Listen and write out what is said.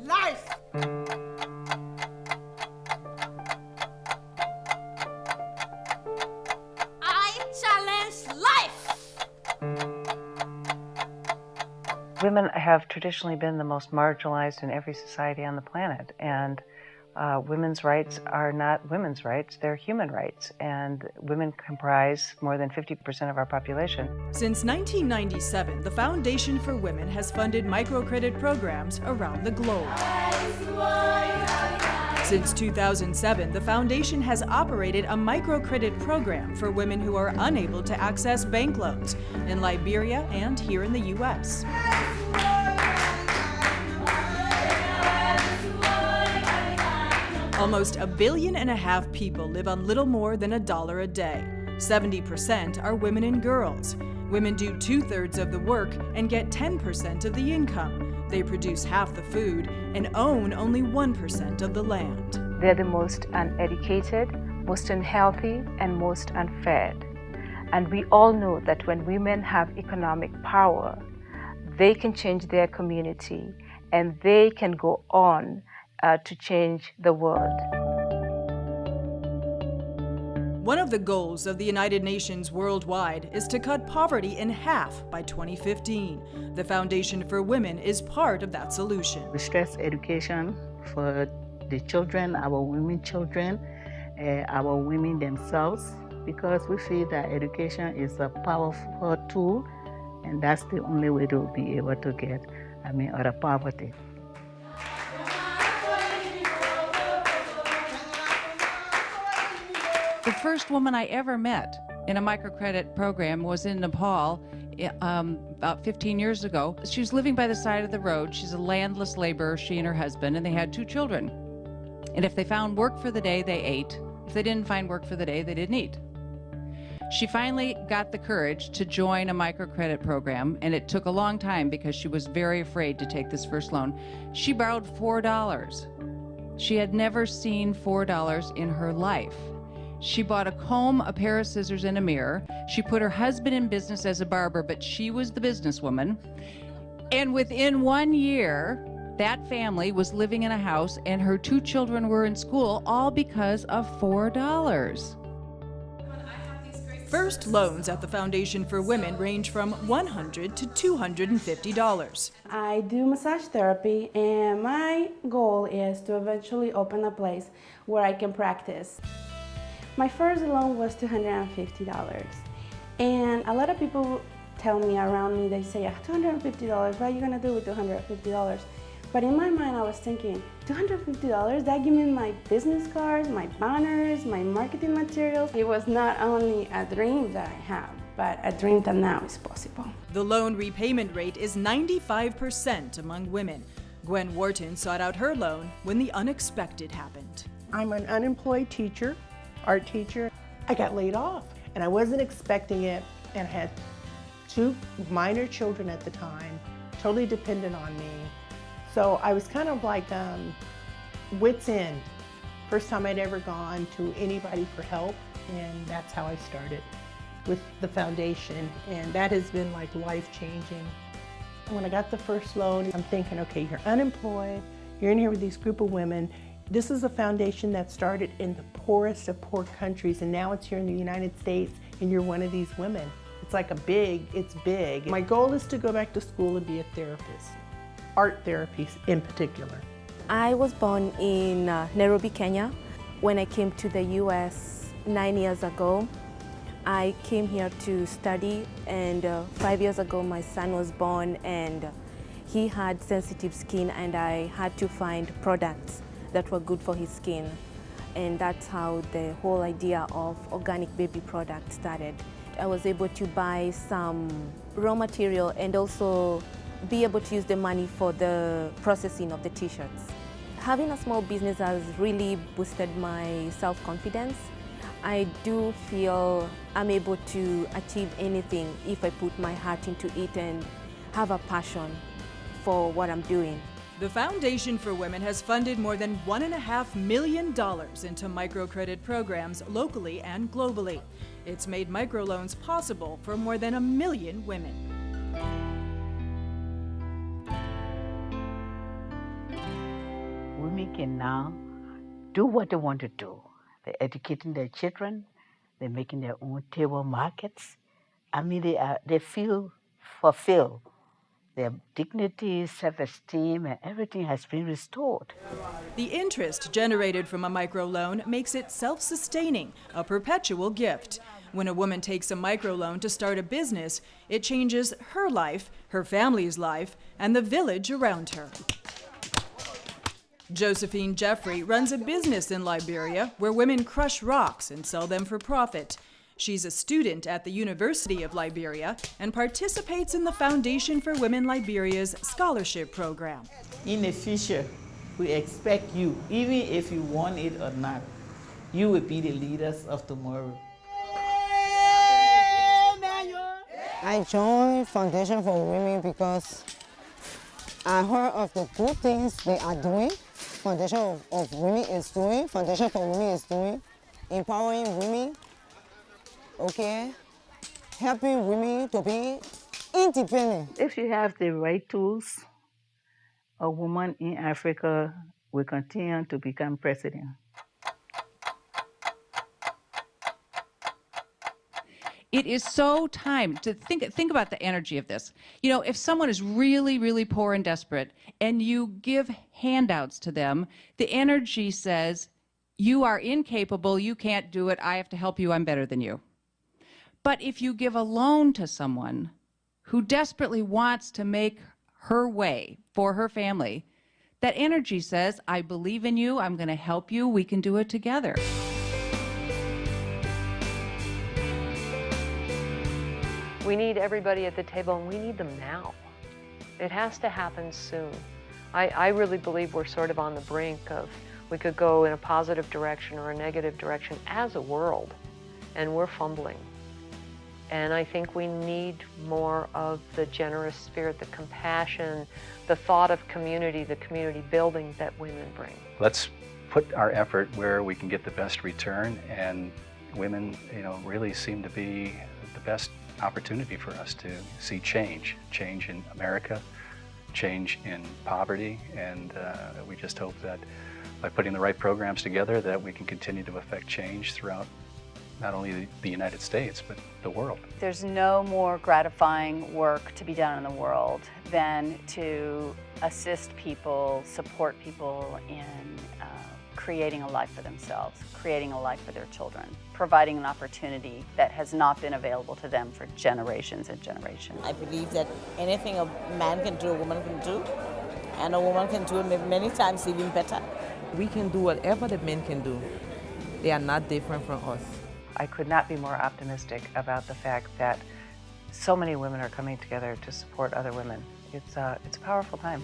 life. I challenge life. Women have traditionally been the most marginalized in every society on the planet, and women's rights are not women's rights, they're human rights, and women comprise more than 50% of our population. Since 1997, the Foundation for Women has funded microcredit programs around the globe. Since 2007, the foundation has operated a microcredit program for women who are unable to access bank loans in Liberia and here in the U.S. Almost 1.5 billion people live on little more than $1 a day. 70% are women and girls. Women do 2/3 of the work and get 10% of the income. They produce half the food and own only 1% of the land. They're the most uneducated, most unhealthy, and most unfed. And we all know that when women have economic power, they can change their community and they can go on to change the world. One of the goals of the United Nations worldwide is to cut poverty in half by 2015. The Foundation for Women is part of that solution. We stress education for the children, our women children, our women themselves, because we feel that education is a powerful tool, and that's the only way to be able to get out of poverty. The first woman I ever met in a microcredit program was in Nepal about 15 years ago. She was living by the side of the road. She's a landless laborer, she and her husband, and they had 2 children. And if they found work for the day, they ate. If they didn't find work for the day, they didn't eat. She finally got the courage to join a microcredit program, and it took a long time because she was very afraid to take this first loan. She borrowed $4. She had never seen $4 in her life. She bought a comb, a pair of scissors, and a mirror. She put her husband in business as a barber, but she was the businesswoman. And within 1 year, that family was living in a house and her 2 children were in school, all because of $4. First loans at the Foundation for Women range from $100 to $250. I do massage therapy, and my goal is to eventually open a place where I can practice. My first loan was $250, and a lot of people tell me around me, they say, $250, what are you gonna do with $250? But in my mind, I was thinking, $250, that gives me my business cards, my banners, my marketing materials. It was not only a dream that I have, but a dream that now is possible. The loan repayment rate is 95% among women. Gwen Wharton sought out her loan when the unexpected happened. I'm an unemployed teacher, art teacher. I got laid off and I wasn't expecting it, and I had 2 minor children at the time, totally dependent on me. So I was kind of like wit's end. First time I'd ever gone to anybody for help, and that's how I started with the foundation, and that has been like life-changing. When I got the first loan, I'm thinking, okay, you're unemployed, you're in here with these group of women. This is a foundation that started in the poorest of poor countries, and now it's here in the United States, and you're one of these women. It's like it's big. My goal is to go back to school and be a therapist, art therapy in particular. I was born in Nairobi, Kenya. When I came to the US 9 years ago, I came here to study, and 5 years ago my son was born, and he had sensitive skin, and I had to find products that were good for his skin. And that's how the whole idea of organic baby products started. I was able to buy some raw material and also be able to use the money for the processing of the t-shirts. Having a small business has really boosted my self-confidence. I do feel I'm able to achieve anything if I put my heart into it and have a passion for what I'm doing. The Foundation for Women has funded more than $1.5 million into microcredit programs locally and globally. It's made microloans possible for more than 1 million women. women can now do what they want to do. They're educating their children, they're making their own table markets. I mean, they feel fulfilled. Their dignity, self-esteem, and everything has been restored. The interest generated from a microloan makes it self-sustaining, a perpetual gift. When a woman takes a microloan to start a business, it changes her life, her family's life, and the village around her. Josephine Jeffrey runs a business in Liberia where women crush rocks and sell them for profit. She's a student at the University of Liberia and participates in the Foundation for Women Liberia's scholarship program. In the future, we expect you, even if you want it or not, you will be the leaders of tomorrow. I joined Foundation for Women because I heard of the good things they are doing. Foundation of Women is doing, Foundation for Women is doing, empowering women, okay, helping women to be independent. If you have the right tools, a woman in Africa will continue to become president. It is so time to think about the energy of this. You know, if someone is really, really poor and desperate and you give handouts to them, the energy says, you are incapable, you can't do it, I have to help you, I'm better than you. But if you give a loan to someone who desperately wants to make her way for her family, that energy says, I believe in you, I'm going to help you, we can do it together. We need everybody at the table, and we need them now. It has to happen soon. I really believe we're sort of on the brink of, we could go in a positive direction or a negative direction as a world, and we're fumbling. And I think we need more of the generous spirit, the compassion, the thought of community, the community building that women bring. Let's put our effort where we can get the best return, and women, really seem to be the best opportunity for us to see change in America, change in poverty, and we just hope that by putting the right programs together that we can continue to affect change throughout not only the United States, but the world. There's no more gratifying work to be done in the world than to assist people, support people in creating a life for themselves, creating a life for their children, providing an opportunity that has not been available to them for generations and generations. I believe that anything a man can do, a woman can do, and a woman can do it many times even better. We can do whatever the men can do. They are not different from us. I could not be more optimistic about the fact that so many women are coming together to support other women. It's a powerful time.